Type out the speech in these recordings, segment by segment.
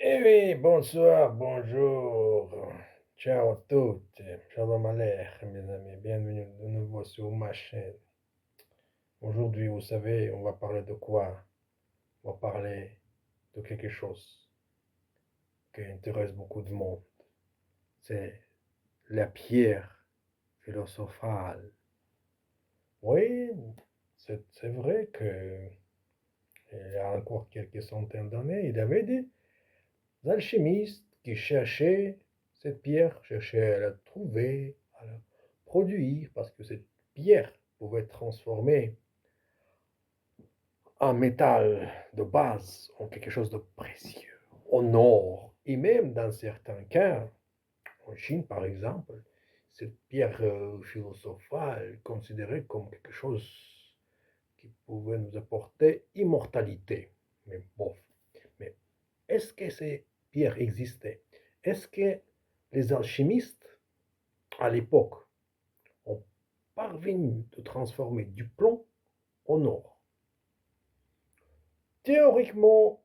Eh oui, bonsoir, bonjour. Ciao a tutti. Shalom Aleichem, mes amis. Bienvenue de nouveau sur ma chaîne. Aujourd'hui, vous savez, on va parler de quoi? On va parler de quelque chose qui intéresse beaucoup de monde. C'est la pierre philosophale. Oui, c'est vrai que il y a encore quelques centaines d'années, il y avait des alchimistes qui cherchaient cette pierre, cherchaient à la trouver, à la produire, parce que cette pierre pouvait être transformée en métal de base, en quelque chose de précieux, en or, et même dans certains cas, en Chine par exemple, cette pierre philosophale considérée comme quelque chose qui pouvait nous apporter immortalité. Mais bon, mais est-ce que ces pierres existaient? Est-ce que les alchimistes, à l'époque, ont parvenu de transformer du plomb en or? Théoriquement,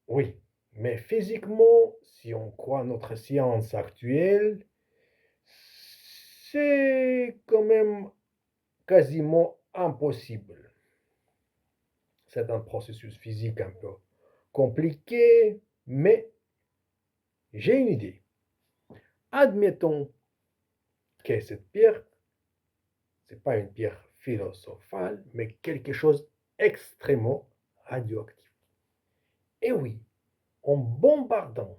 oui, mais physiquement, si on croit notre science actuelle, c'est quand même quasiment impossible. C'est un processus physique un peu compliqué, mais j'ai une idée. Admettons que cette pierre, ce n'est pas une pierre philosophale, mais quelque chose extrêmement radioactif. Et oui, en bombardant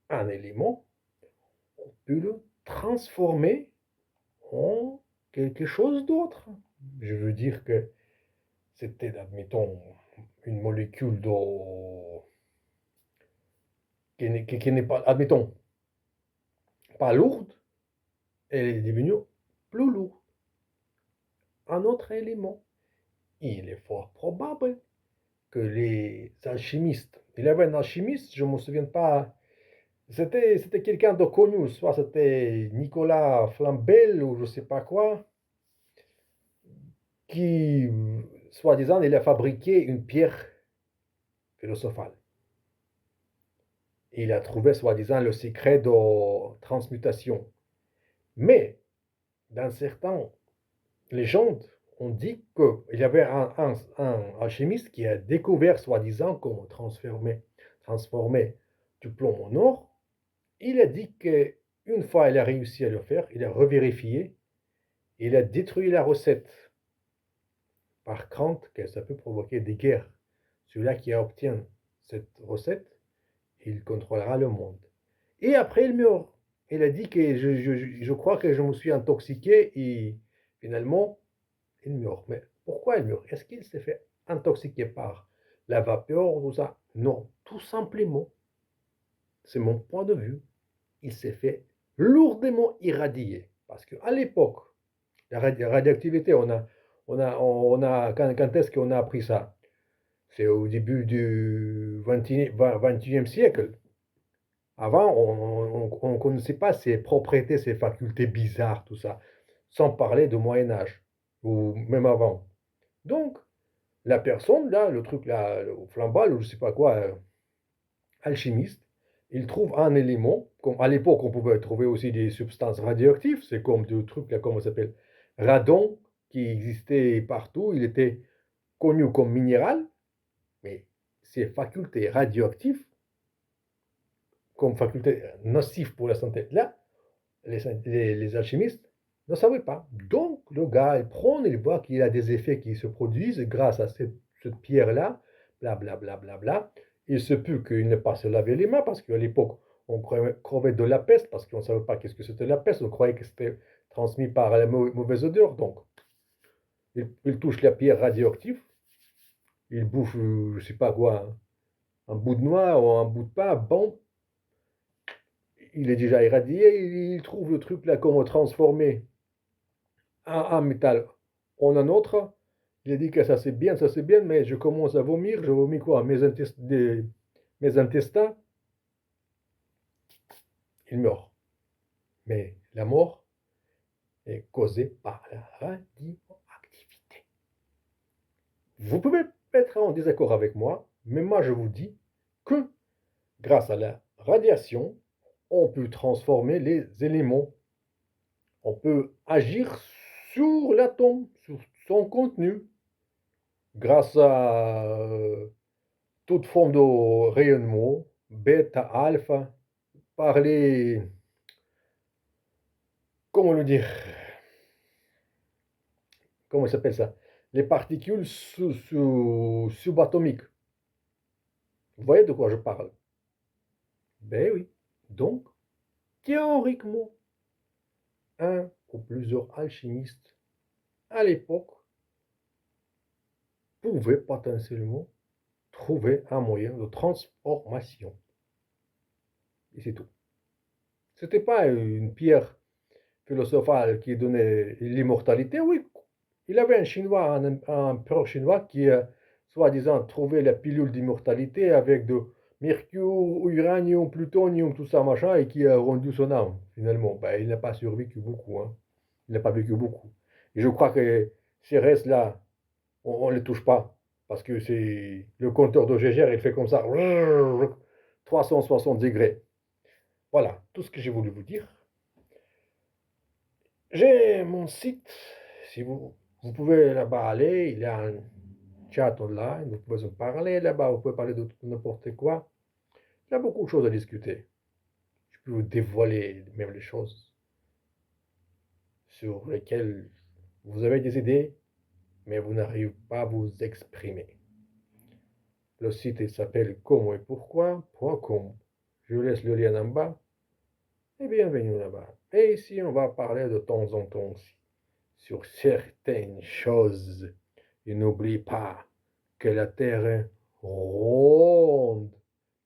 un élément, on peut le transformer en quelque chose d'autre. Je veux dire que c'était, admettons, une molécule qui n'est pas, admettons, pas lourde, elle est devenue plus lourde. Un autre élément. Il est fort probable que les alchimistes, il y avait un alchimiste, je ne me souviens pas, c'était quelqu'un de connu, soit c'était Nicolas Flamel ou je ne sais pas quoi, qui, soi-disant, il a fabriqué une pierre philosophale. Il a trouvé, soi-disant, le secret de transmutation. Mais, dans certaines légendes, on dit qu'il y avait un alchimiste qui a découvert, soi-disant, comment transformer du plomb en or. Il a dit qu'une fois il a réussi à le faire, il a revérifié, il a détruit la recette par crainte que ça peut provoquer des guerres. Celui-là qui obtient cette recette, il contrôlera le monde. Et après, il meurt. Il a dit que je crois que je me suis intoxiqué et finalement, il meurt. Mais pourquoi il meurt? Est-ce qu'il s'est fait intoxiquer par la vapeur ou tout ça? Non, tout simplement, c'est mon point de vue, il s'est fait lourdement irradier. Parce qu'à l'époque, la radioactivité, quand est-ce qu'on a appris ça? C'est au début du 21e siècle. Avant, on ne connaissait pas ses propriétés, ses facultés bizarres, tout ça, sans parler de Moyen Âge, ou même avant. Donc, la personne, là, le truc, là, le flambal, ou je ne sais pas quoi, alchimiste, il trouve un élément, comme à l'époque, on pouvait trouver aussi des substances radioactives, c'est comme des trucs, là, comment ça s'appelle, radon, qui existait partout, il était connu comme minéral, mais ses facultés radioactives, comme facultés nocives pour la santé, là, les alchimistes ne savaient pas. Donc, le gars, il prend, il voit qu'il y a des effets qui se produisent grâce à cette pierre-là, blablabla. Bla, bla, bla, bla. Il se peut qu'il n'ait pas se laver les mains parce qu'à l'époque, on crevait de la peste parce qu'on ne savait pas qu'est-ce que c'était la peste. On croyait que c'était transmis par la mauvaise odeur. Donc, il touche la pierre radioactive, il bouffe, je ne sais pas quoi, un bout de noix ou un bout de pain. Bon, il est déjà irradié. Il trouve le truc là, comment transformer un métal en un autre. Il a dit que ça c'est bien, mais je commence à vomir. Je vomis quoi? Mes intestins, il meurt. Mais la mort est causée par la radioactivité. Vous pouvez être en désaccord avec moi, mais moi je vous dis que Grâce à la radiation, on peut transformer les éléments. On peut agir sur l'atome, sur son contenu, grâce à toute forme de rayonnement, bêta, alpha, par les, comment le dire, comment s'appelle ça? Les particules subatomiques. Vous voyez de quoi je parle? Ben oui. Donc, théoriquement, un ou plusieurs alchimistes à l'époque pouvaient potentiellement trouver un moyen de transformation. Et c'est tout. C'était pas une pierre philosophale qui donnait l'immortalité. Oui, il avait un Chinois, un empereur chinois qui, soi-disant, trouvait la pilule d'immortalité avec de mercure, uranium, plutonium, tout ça, machin, et qui a rendu son âme, finalement. Ben, il n'a pas survécu beaucoup, hein. Il n'a pas vécu beaucoup. Et je crois que ces restes-là, on ne les touche pas. Parce que c'est le compteur de Gégère, il fait comme ça, 360 degrés. Voilà, tout ce que j'ai voulu vous dire. J'ai mon site, si vous pouvez là-bas aller, il y a un chat online, vous pouvez en parler là-bas, vous pouvez parler de n'importe quoi. Il y a beaucoup de choses à discuter. Je peux vous dévoiler même les choses sur lesquelles vous avez des idées, mais vous n'arrivez pas à vous exprimer. Le site il s'appelle comment et pourquoi.com. Je laisse le lien en bas et bienvenue là-bas. Et ici, on va parler de temps en temps aussi sur certaines choses. Et n'oublie pas que la Terre est ronde,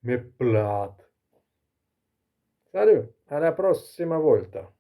mais plate. Salut, alla prossima volta.